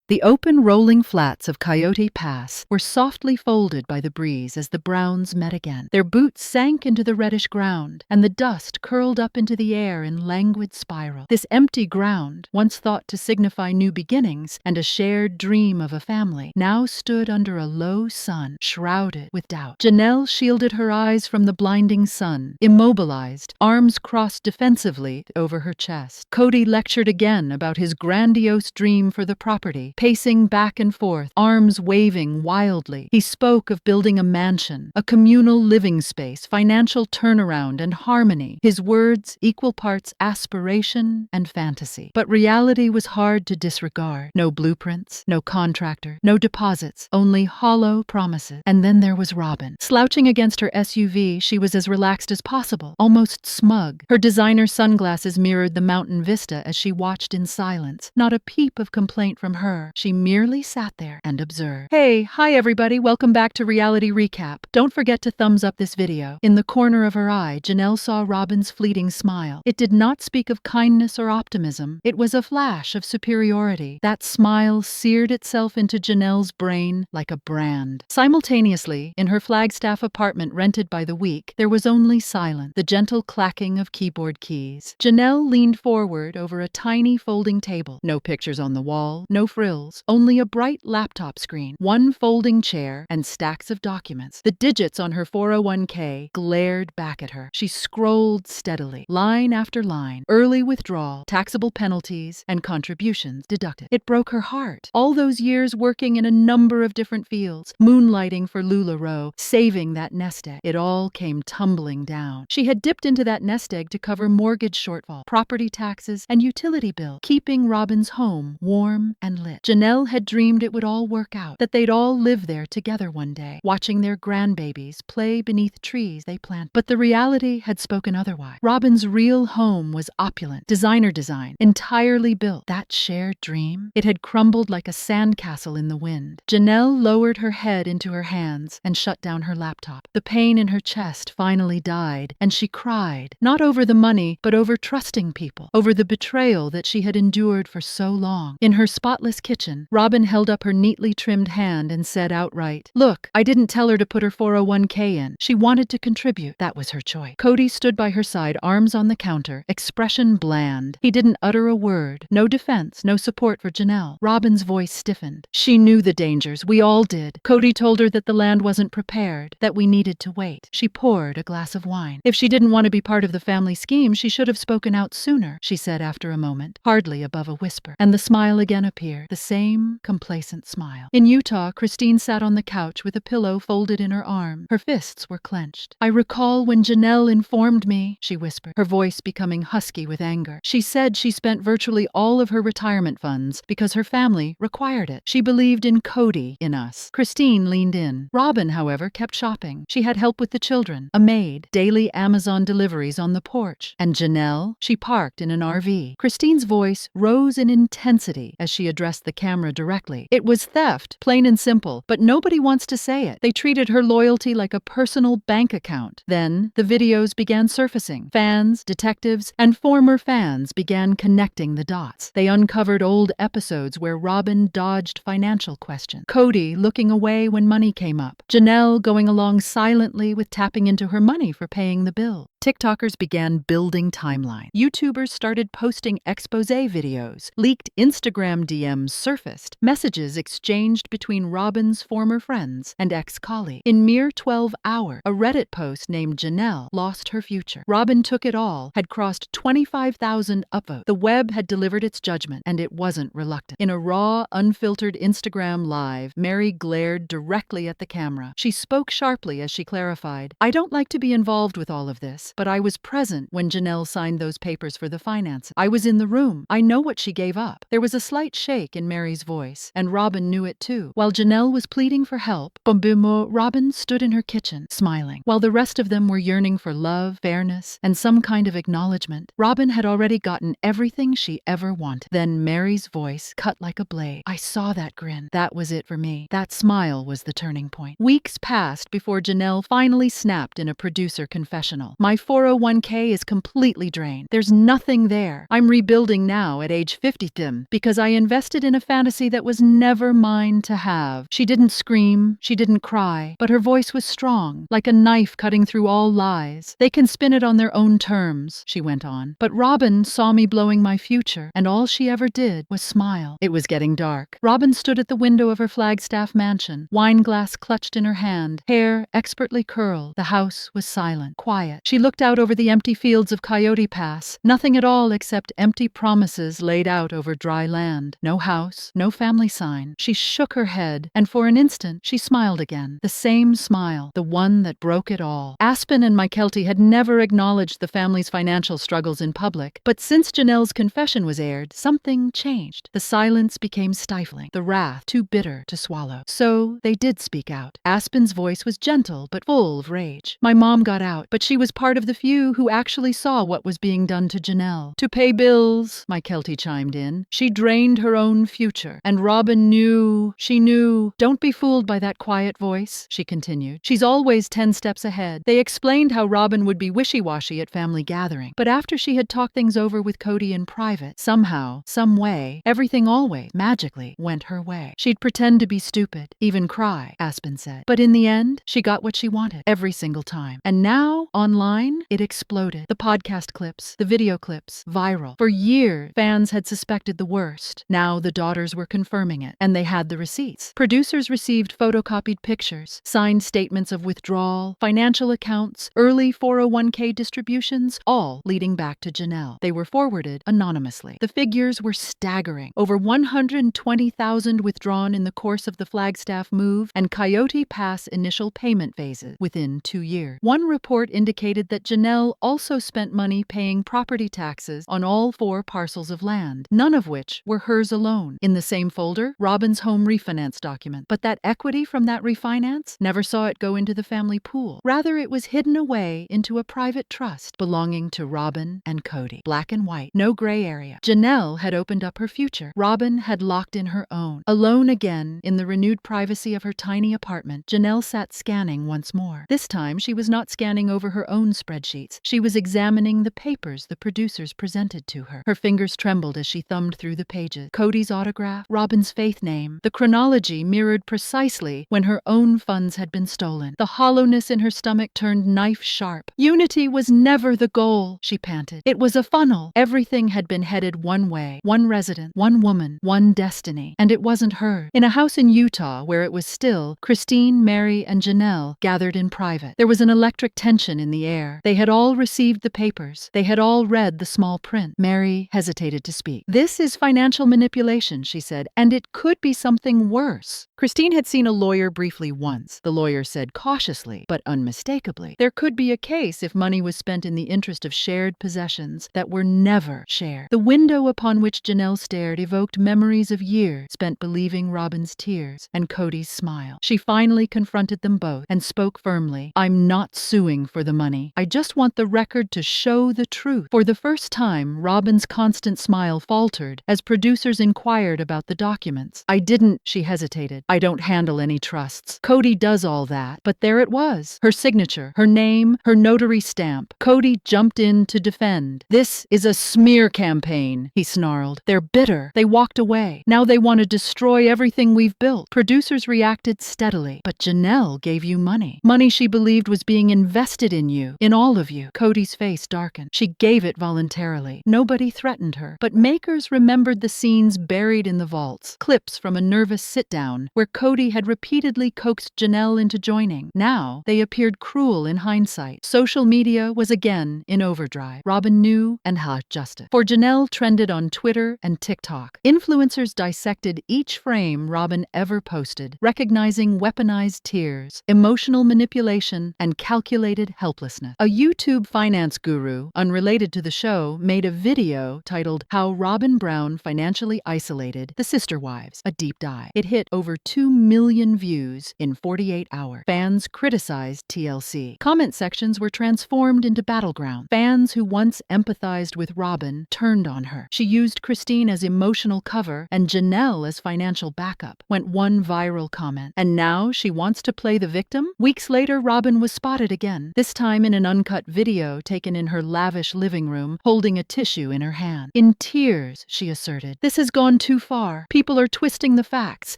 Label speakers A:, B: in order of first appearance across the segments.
A: The open rolling flats of Coyote Pass were softly folded by the breeze as the Browns met again. Their boots sank into the reddish ground, and the dust curled up into the air in languid spiral. This empty ground, once thought to signify new beginnings and a shared dream of a family, now stood under a low sun, shrouded with doubt. Janelle shielded her eyes from the blinding sun, immobilized, arms crossed defensively over her chest. Kody lectured again about his grandiose dream for the property, pacing back and forth, arms waving wildly. He spoke of building a mansion, a communal living space, financial turnaround, and harmony. His words equal parts aspiration and fantasy. But reality was hard to disregard. No blueprints, no contractor, no deposits, only hollow promises. And then there was Robyn. Slouching against her SUV, she was as relaxed as possible, almost smug. Her designer sunglasses mirrored the mountain vista as she watched in silence. Not a peep of complaint from her. She merely sat there and observed. Hi everybody, welcome back to Reality Recap. Don't forget to thumbs up this video. In the corner of her eye, Janelle saw Robyn's fleeting smile. It did not speak of kindness or optimism. It was a flash of superiority. That smile seared itself into Janelle's brain like a brand. Simultaneously, in her Flagstaff apartment rented by the week, there was only silence, the gentle clacking of keyboard keys. Janelle leaned forward over a tiny folding table. No pictures on the wall, no frills, only a bright laptop screen, one folding chair, and stacks of documents. The digits on her 401k glared back at her. She scrolled steadily, line after line, early withdrawal, taxable penalties, and contributions deducted. It broke her heart. All those years working in a number of different fields, moonlighting for LuLaRoe, saving that nest egg. It all came tumbling down. She had dipped into that nest egg to cover mortgage shortfall, property taxes, and utility bill, keeping Robyn's home warm and lit. Janelle had dreamed it would all work out, that they'd all live there together one day, watching their grandbabies play beneath trees they planted. But the reality had spoken otherwise. Robyn's real home was opulent, designer design, entirely built. That shared dream? It had crumbled like a sandcastle in the wind. Janelle lowered her head into her hands and shut down her laptop. The pain in her chest finally died, and she cried, not over the money, but over trusting people, over the betrayal that she had endured for so long. In her spotless kitchen, Robyn held up her neatly trimmed hand and said outright, "Look, I didn't tell her to put her 401k in. She wanted to contribute. That was her choice." Kody stood by her side, arms on the counter, expression bland. He didn't utter a word. No defense, no support for Janelle. Robyn's voice stiffened. She knew the dangers. We all did. Kody told her that the land wasn't prepared, that we needed to wait. She poured a glass of wine. If she didn't want to be part of the family scheme, she should have spoken out sooner, she said after a moment, hardly above a whisper. And the smile again appeared, the same complacent smile. In Utah, Christine sat on the couch with a pillow folded in her arm. Her fists were clenched. "I recall when Janelle informed me," she whispered, her voice becoming husky with anger. "She said she spent virtually all of her retirement funds because her family required it. She believed in Kody, in us." Christine leaned in. Robyn, however, kept shopping. She had help with the children, a maid, daily Amazon deliveries on the porch. And Janelle? She parked in an RV. Christine's voice rose in intensity as she addressed the camera directly. "It was theft, plain and simple, but nobody wants to say it. They treated her loyalty like a personal bank account." Then the videos began surfacing. Fans, detectives, and former fans began connecting the dots. They uncovered old episodes where Robyn dodged financial questions. Kody looking away when money came up. Janelle going along silently with tapping into her money for paying the bill. TikTokers began building timelines. YouTubers started posting expose videos. Leaked Instagram DMs surfaced. Messages exchanged between Robyn's former friends and ex-colleagues. In mere 12 hours, a Reddit post named Janelle lost her future. Robyn took it all, had crossed 25,000 upvotes. The web had delivered its judgment, and it wasn't reluctant. In a raw, unfiltered Instagram live, Mary glared directly at the camera. She spoke sharply as she clarified, "I don't like to be involved with all of this, but I was present when Janelle signed those papers for the finances. I was in the room. I know what she gave up." There was a slight shake in Mary's voice, and Robyn knew it too. While Janelle was pleading for help, Robyn stood in her kitchen, smiling. While the rest of them were yearning for love, fairness, and some kind of acknowledgement, Robyn had already gotten everything she ever wanted. Then Mary's voice cut like a blade. "I saw that grin. That was it for me. That smile was the turning point." Weeks passed before Janelle finally snapped in a producer confessional. "My 401k is completely drained. There's nothing there. I'm rebuilding now at age 50 because I invested in a a fantasy that was never mine to have. She didn't scream, she didn't cry, but her voice was strong, like a knife cutting through all lies. They can spin it on their own terms, she went on. But Robyn saw me blowing my future, and all she ever did was smile. It was getting dark. Robyn stood at the window of her Flagstaff mansion, wine glass clutched in her hand, hair expertly curled. The house was silent, quiet. She looked out over the empty fields of Coyote Pass, nothing at all except empty promises laid out over dry land. No house, no family sign. She shook her head, and for an instant she smiled again. The same smile, the one that broke it all. Aspen and Mykelti had never acknowledged the family's financial struggles in public, but since Janelle's confession was aired, something changed. The silence became stifling, the wrath too bitter to swallow. So they did speak out. Aspen's voice was gentle but full of rage. My mom got out, but she was part of the few who actually saw what was being done to Janelle. To pay bills, Mykelti chimed in. She drained her own future, and Robyn knew. She knew. Don't be fooled by that quiet voice, she continued. She's always 10 steps ahead. They explained how Robyn would be wishy-washy at family gathering, but after she had talked things over with Kody in private, somehow, some way, everything always, magically, went her way. She'd pretend to be stupid, even cry, Aspen said. But in the end, she got what she wanted, every single time. And now, online, it exploded. The podcast clips, the video clips, viral. For years, fans had suspected the worst. Now the daughters were confirming it, and they had the receipts. Producers received photocopied pictures, signed statements of withdrawal, financial accounts, early 401k distributions, all leading back to Janelle. They were forwarded anonymously. The figures were staggering. Over 120,000 withdrawn in the course of the Flagstaff move and Coyote Pass initial payment phases within 2 years. One report indicated that Janelle also spent money paying property taxes on all 4 parcels of land, none of which were hers alone. In the same folder, Robyn's home refinance document. But that equity from that refinance never saw it go into the family pool. Rather, it was hidden away into a private trust belonging to Robyn and Kody. Black and white, no gray area. Janelle had opened up her future. Robyn had locked in her own. Alone again, in the renewed privacy of her tiny apartment, Janelle sat scanning once more. This time, she was not scanning over her own spreadsheets. She was examining the papers the producers presented to her. Her fingers trembled as she thumbed through the pages. Kody's autograph, Robyn's faith name. The chronology mirrored precisely when her own funds had been stolen. The hollowness in her stomach turned knife sharp. Unity was never the goal, she panted. It was a funnel. Everything had been headed one way. One resident, one woman, one destiny. And it wasn't hers. In a house in Utah where it was still, Christine, Mary, and Janelle gathered in private. There was an electric tension in the air. They had all received the papers. They had all read the small print. Mary hesitated to speak. "This is financial manipulation," she said, "and it could be something worse." Christine had seen a lawyer briefly once. The lawyer said cautiously, but unmistakably, there could be a case if money was spent in the interest of shared possessions that were never shared. The window upon which Janelle stared evoked memories of years spent believing Robyn's tears and Kody's smile. She finally confronted them both and spoke firmly. "I'm not suing for the money. I just want the record to show the truth." For the first time, Robyn's constant smile faltered as producers inquired about the documents. "I didn't," she hesitated. "I don't handle any trusts. Kody does all that." But there it was. Her signature, her name, her notary stamp. Kody jumped in to defend. "This is a smear campaign," he snarled. "They're bitter. They walked away. Now they want to destroy everything we've built." Producers reacted steadily. "But Janelle gave you money. Money she believed was being invested in you, in all of you." Kody's face darkened. "She gave it voluntarily. Nobody threatened her." But makers remembered the scenes buried in the vaults, clips from a nervous sit-down where Kody had repeatedly coaxed Janelle into joining. Now, they appeared cruel in hindsight. Social media was again in overdrive. Robyn knew and had justice. For Janelle trended on Twitter and TikTok. Influencers dissected each frame Robyn ever posted, recognizing weaponized tears, emotional manipulation, and calculated helplessness. A YouTube finance guru, unrelated to the show, made a video titled "How Robyn Brown Financially Isolated the Sister Wives," a deep dive. It hit over 2 million views in 48 hours. Fans criticized TLC. Comment sections were transformed into battlegrounds. Fans who once empathized with Robyn turned on her. She used Christine as emotional cover and Janelle as financial backup, went one viral comment. And now she wants to play the victim? Weeks later, Robyn was spotted again, this time in an uncut video taken in her lavish living room, holding a tissue in her hand. In tears, she asserted, "This has gone too too far. People are twisting the facts.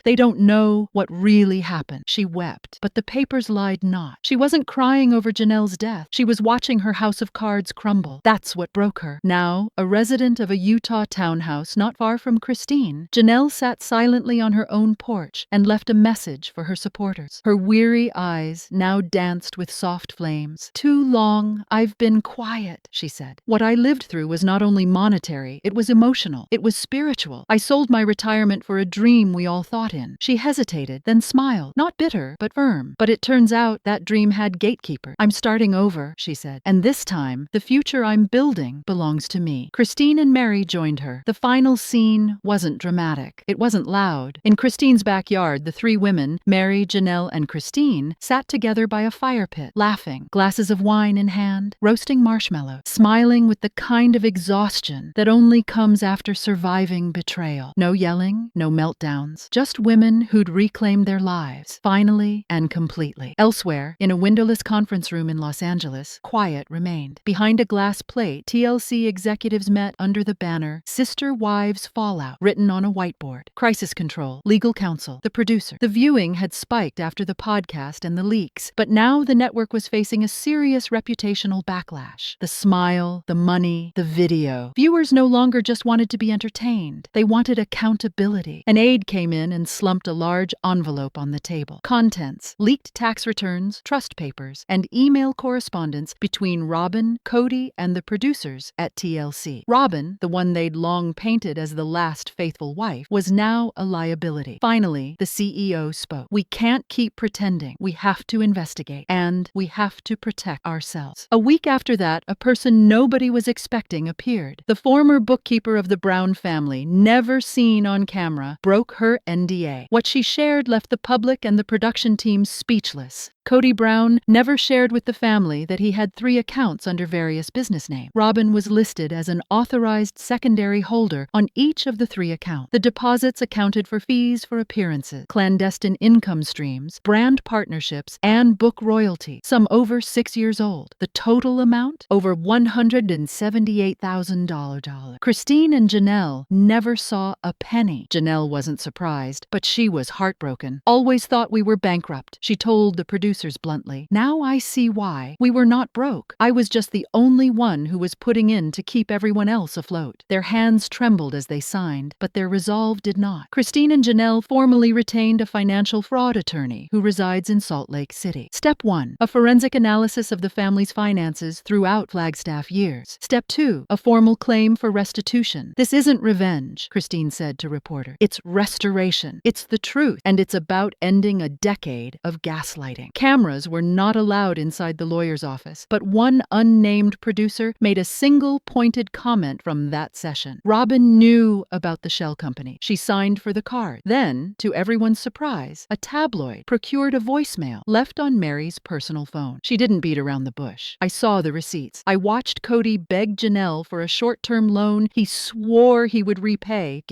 A: They don't know what really happened. She wept, but the papers lied not. She wasn't crying over Janelle's death. She was watching her house of cards crumble. That's what broke her. Now, a resident of a Utah townhouse not far from Christine, Janelle sat silently on her own porch and left a message for her supporters. Her weary eyes now danced with soft flames. "Too long I've been quiet," she said. "What I lived through was not only monetary, it was emotional. It was spiritual. I sold my retirement for a dream we all thought in." She hesitated, then smiled, not bitter, but firm. "But it turns out that dream had gatekeepers. I'm starting over," she said. "And this time, the future I'm building belongs to me." Christine and Mary joined her. The final scene wasn't dramatic. It wasn't loud. In Christine's backyard, the three women, Mary, Janelle, and Christine, sat together by a fire pit, laughing, glasses of wine in hand, roasting marshmallows, smiling with the kind of exhaustion that only comes after surviving betrayal. No yelling, no meltdowns, just women who'd reclaimed their lives, finally and completely. Elsewhere, in a windowless conference room in Los Angeles, quiet remained. Behind a glass plate, TLC executives met under the banner "Sister Wives Fallout," written on a whiteboard. Crisis control, legal counsel, the producer. The viewing had spiked after the podcast and the leaks, but now the network was facing a serious reputational backlash. The smile, the money, the video. Viewers no longer just wanted to be entertained. They wanted accountability. An aide came in and slumped a large envelope on the table. Contents: leaked tax returns, trust papers, and email correspondence between Robyn, Kody, and the producers at TLC. Robyn, the one they'd long painted as the last faithful wife, was now a liability. Finally, the CEO spoke. "We can't keep pretending. We have to investigate, and we have to protect ourselves." A week after that, a person nobody was expecting appeared. The former bookkeeper of the Brown family, never seen on camera, broke her NDA. What she shared left the public and the production team speechless. Kody Brown never shared with the family that he had 3 accounts under various business names. Robyn was listed as an authorized secondary holder on each of the 3 accounts. The deposits accounted for fees for appearances, clandestine income streams, brand partnerships, and book royalty, some over 6 years old. The total amount? Over $178,000. Christine and Janelle never saw a penny. Janelle wasn't surprised, but she was heartbroken. "Always thought we were bankrupt," she told the producers bluntly. "Now I see why. We were not broke. I was just the only one who was putting in to keep everyone else afloat." Their hands trembled as they signed, but their resolve did not. Christine and Janelle formally retained a financial fraud attorney who resides in Salt Lake City. Step 1, a forensic analysis of the family's finances throughout Flagstaff years. Step 2, a formal claim for restitution. "This isn't revenge," Christine said to reporters. "It's restoration. It's the truth, and it's about ending a decade of gaslighting." Cameras were not allowed inside the lawyer's office, but one unnamed producer made a single pointed comment from that session. Robyn knew about the shell company. She signed for the card. Then, to everyone's surprise, a tabloid procured a voicemail left on Mary's personal phone. She didn't beat around the bush. "I saw the receipts. I watched Kody beg Janelle for a short-term loan he swore he would repay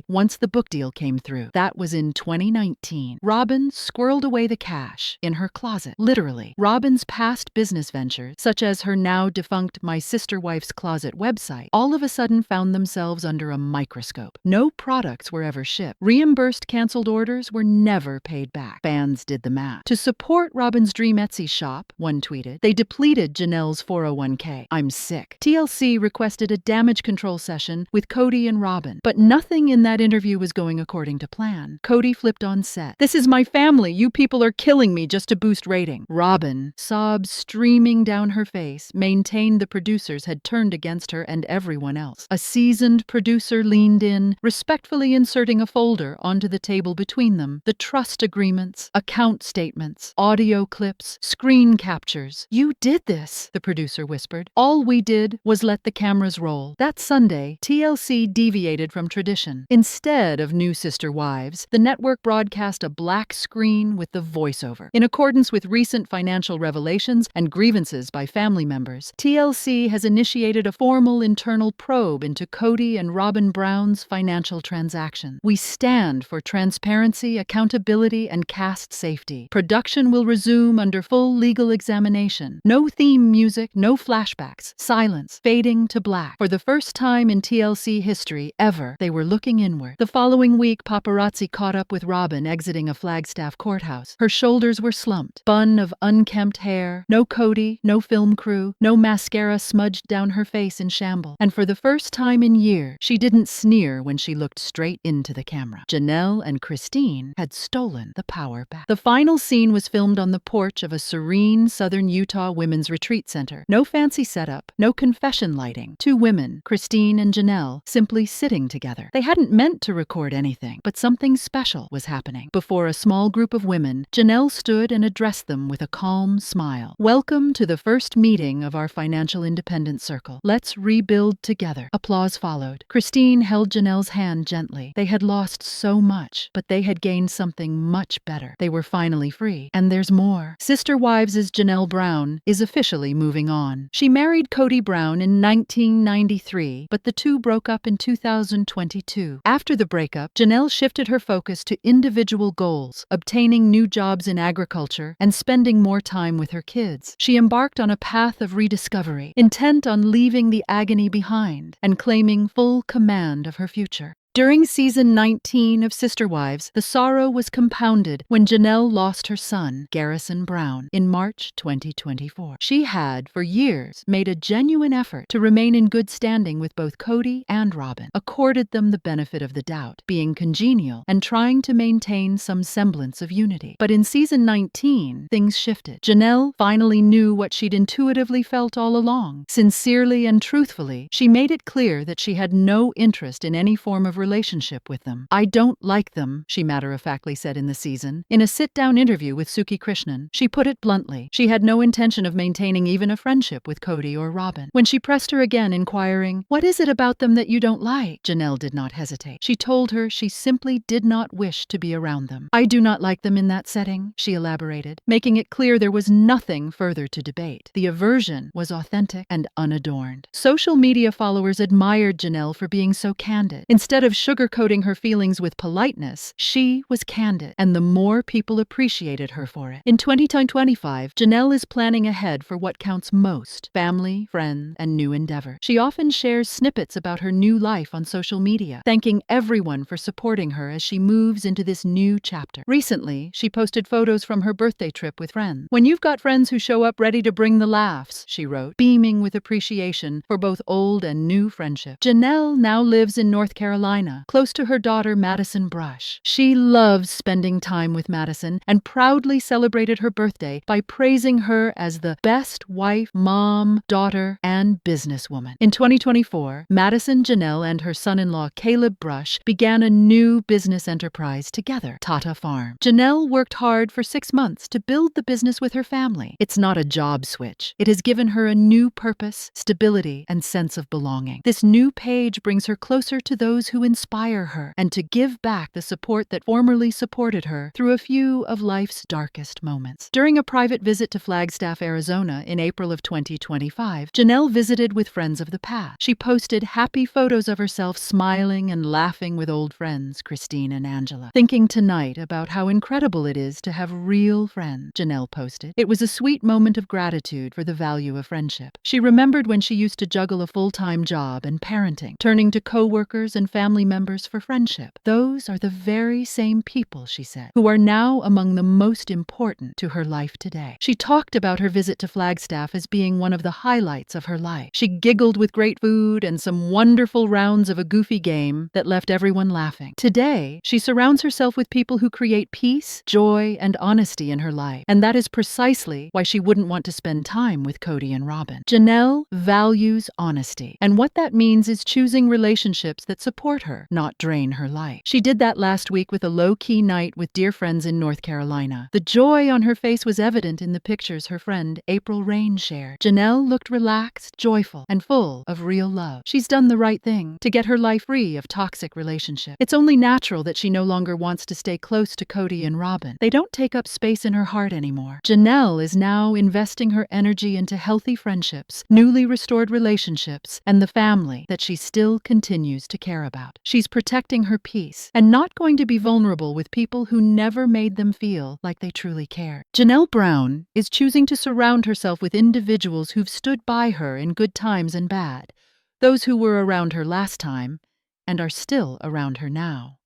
A: once the book deal came through. That was in 2019. Robyn squirreled away the cash in her closet. Literally. Robyn's past business ventures, such as her now defunct My Sister Wife's Closet website, all of a sudden found themselves under a microscope. No products were ever shipped. Reimbursed canceled orders were never paid back. Fans did the math. To support Robyn's dream Etsy shop, one tweeted, they depleted Janelle's 401k. "I'm sick." TLC requested a damage control session with Kody and Robyn, but nothing in that interview was going according to plan. Kody flipped on set. "This is my family. You people are killing me just to boost rating." Robyn, sobs streaming down her face, maintained the producers had turned against her and everyone else. A seasoned producer leaned in, respectfully inserting a folder onto the table between them. The trust agreements, account statements, audio clips, screen captures. "You did this," the producer whispered. "All we did was let the cameras roll." That Sunday, TLC deviated from tradition. Instead of New Sister Wives, the network broadcast a black screen with the voiceover. In accordance with recent financial revelations and grievances by family members, TLC has initiated a formal internal probe into Kody and Robyn Brown's financial transactions. "We stand for transparency, accountability, and cast safety. Production will resume under full legal examination. No theme music, no flashbacks, silence, fading to black." For the first time in TLC history ever, they were looking looking inward. The following week, paparazzi caught up with Robyn exiting a Flagstaff courthouse. Her shoulders were slumped, bun of unkempt hair, no Kody, no film crew, no mascara smudged down her face in shambles. And for the first time in years, she didn't sneer when she looked straight into the camera. Janelle and Christine had stolen the power back. The final scene was filmed on the porch of a serene southern Utah women's retreat center. No fancy setup, no confession lighting. Two women, Christine and Janelle, simply sitting together. They hadn't meant to record anything, but something special was happening. Before a small group of women, Janelle stood and addressed them with a calm smile. "Welcome to the first meeting of our financial independence circle. Let's rebuild together." Applause followed. Christine held Janelle's hand gently. They had lost so much, but they had gained something much better. They were finally free. And there's more. Sister Wives' Janelle Brown is officially moving on. She married Kody Brown in 1993, but the two broke up in 2022. After the breakup, Janelle shifted her focus to individual goals, obtaining new jobs in agriculture and spending more time with her kids. She embarked on a path of rediscovery, intent on leaving the agony behind and claiming full command of her future. During season 19 of Sister Wives, the sorrow was compounded when Janelle lost her son, Garrison Brown, in March 2024. She had, for years, made a genuine effort to remain in good standing with both Kody and Robyn, accorded them the benefit of the doubt, being congenial and trying to maintain some semblance of unity. But in season 19, things shifted. Janelle finally knew what she'd intuitively felt all along. Sincerely and truthfully, she made it clear that she had no interest in any form of relationship with them. "I don't like them," she matter-of-factly said in the season. In a sit-down interview with Suki Krishnan, she put it bluntly. She had no intention of maintaining even a friendship with Kody or Robyn. When she pressed her again, inquiring, "What is it about them that you don't like?" Janelle did not hesitate. She told her she simply did not wish to be around them. "I do not like them in that setting," she elaborated, making it clear there was nothing further to debate. The aversion was authentic and unadorned. Social media followers admired Janelle for being so candid. Instead of sugarcoating her feelings with politeness, she was candid, and the more people appreciated her for it. In 2025, Janelle is planning ahead for what counts most: family, friends, and new endeavor. She often shares snippets about her new life on social media, thanking everyone for supporting her as she moves into this new chapter. Recently, she posted photos from her birthday trip with friends. "When you've got friends who show up ready to bring the laughs," she wrote, beaming with appreciation for both old and new friendship. Janelle now lives in North Carolina, close to her daughter Madison Brush. She loves spending time with Madison and proudly celebrated her birthday by praising her as the best wife, mom, daughter, and businesswoman. In 2024, Madison, Janelle, and her son-in-law Caleb Brush began a new business enterprise together, Tata Farm. Janelle worked hard for 6 months to build the business with her family. It's not a job switch. It has given her a new purpose, stability, and sense of belonging. This new page brings her closer to those who inspire her and to give back the support that formerly supported her through a few of life's darkest moments. During a private visit to Flagstaff, Arizona in April of 2025, Janelle visited with friends of the past. She posted happy photos of herself smiling and laughing with old friends, Christine and Angela. "Thinking tonight about how incredible it is to have real friends," Janelle posted. It was a sweet moment of gratitude for the value of friendship. She remembered when she used to juggle a full-time job and parenting, turning to co-workers and family members for friendship. "Those are the very same people," she said, "who are now among the most important to her life today." She talked about her visit to Flagstaff as being one of the highlights of her life. She giggled with great food and some wonderful rounds of a goofy game that left everyone laughing. Today, she surrounds herself with people who create peace, joy, and honesty in her life, and that is precisely why she wouldn't want to spend time with Kody and Robyn. Janelle values honesty, and what that means is choosing relationships that support her, not drain her life. She did that last week with a low-key night with dear friends in North Carolina. The joy on her face was evident in the pictures her friend April Rain shared. Janelle looked relaxed, joyful, and full of real love. She's done the right thing to get her life free of toxic relationships. It's only natural that she no longer wants to stay close to Kody and Robyn. They don't take up space in her heart anymore. Janelle is now investing her energy into healthy friendships, newly restored relationships, and the family that she still continues to care about. She's protecting her peace and not going to be vulnerable with people who never made them feel like they truly care. Janelle Brown is choosing to surround herself with individuals who've stood by her in good times and bad, those who were around her last time and are still around her now.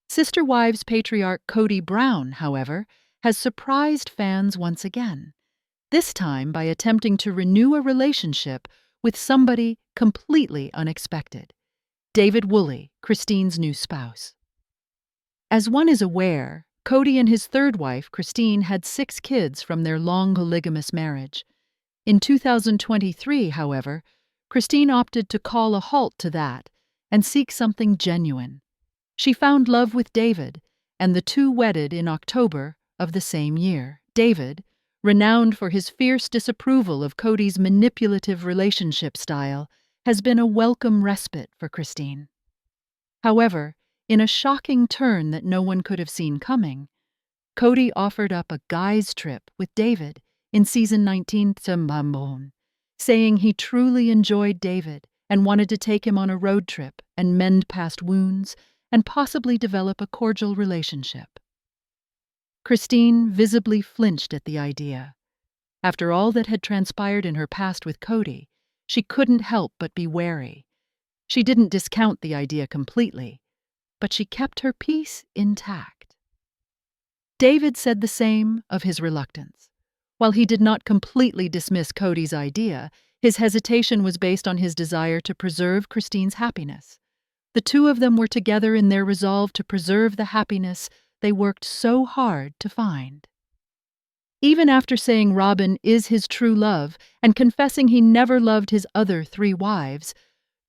A: Sister Wives patriarch Kody Brown, however, has surprised fans once again, this time by attempting to renew a relationship with somebody completely unexpected: David Woolley, Christine's new spouse. As one is aware, Kody and his third wife, Christine, had 6 kids from their long polygamous marriage. In 2023, however, Christine opted to call a halt to that and seek something genuine. She found love with David, and the two wedded in October of the same year. David, renowned for his fierce disapproval of Kody's manipulative relationship style, has been a welcome respite for Christine. However, in a shocking turn that no one could have seen coming, Kody offered up a guys trip with David in season 19, saying he truly enjoyed David and wanted to take him on a road trip and mend past wounds and possibly develop a cordial relationship. Christine visibly flinched at the idea. After all that had transpired in her past with Kody, she couldn't help but be wary. She didn't discount the idea completely, but she kept her peace intact. David said the same of his reluctance. While he did not completely dismiss Kody's idea, his hesitation was based on his desire to preserve Christine's happiness. The two of them were together in their resolve to preserve the happiness they worked so hard to find. Even after saying Robyn is his true love and confessing he never loved his other 3 wives,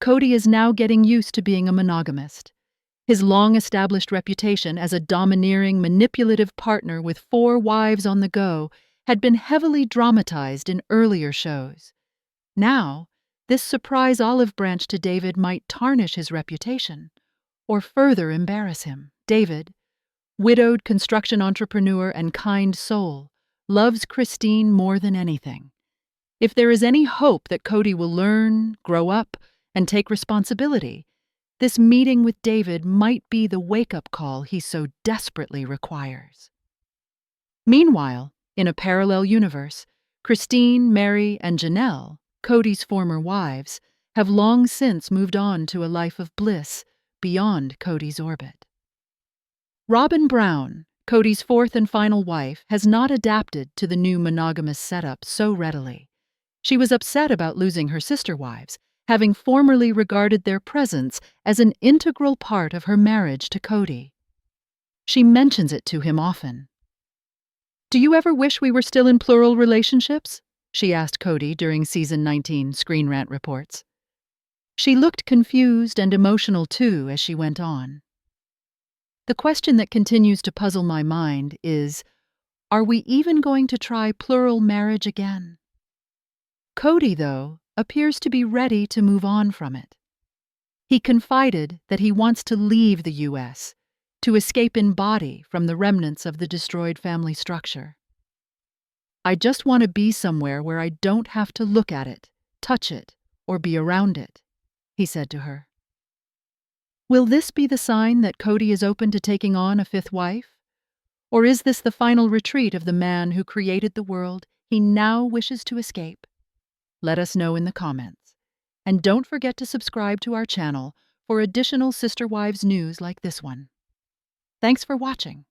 A: Kody is now getting used to being a monogamist. His long-established reputation as a domineering, manipulative partner with 4 wives on the go had been heavily dramatized in earlier shows. Now, this surprise olive branch to David might tarnish his reputation or further embarrass him. David, widowed construction entrepreneur and kind soul, loves Christine more than anything. If there is any hope that Kody will learn, grow up, and take responsibility, this meeting with David might be the wake-up call he so desperately requires. Meanwhile, in a parallel universe, Christine, Mary, and Janelle, Kody's former wives, have long since moved on to a life of bliss beyond Kody's orbit. Robyn Brown, Kody's 4th and final wife, has not adapted to the new monogamous setup so readily. She was upset about losing her sister wives, having formerly regarded their presence as an integral part of her marriage to Kody. She mentions it to him often. "Do you ever wish we were still in plural relationships?" she asked Kody during season 19 Screen Rant reports. She looked confused and emotional too as she went on. The question that continues to puzzle my mind is, are we even going to try plural marriage again? Kody, though, appears to be ready to move on from it. He confided that he wants to leave the U.S., to escape in body from the remnants of the destroyed family structure. "I just want to be somewhere where I don't have to look at it, touch it, or be around it," he said to her. Will this be the sign that Kody is open to taking on a 5th wife? Or is this the final retreat of the man who created the world he now wishes to escape? Let us know in the comments. And don't forget to subscribe to our channel for additional Sister Wives news like this one. Thanks for watching.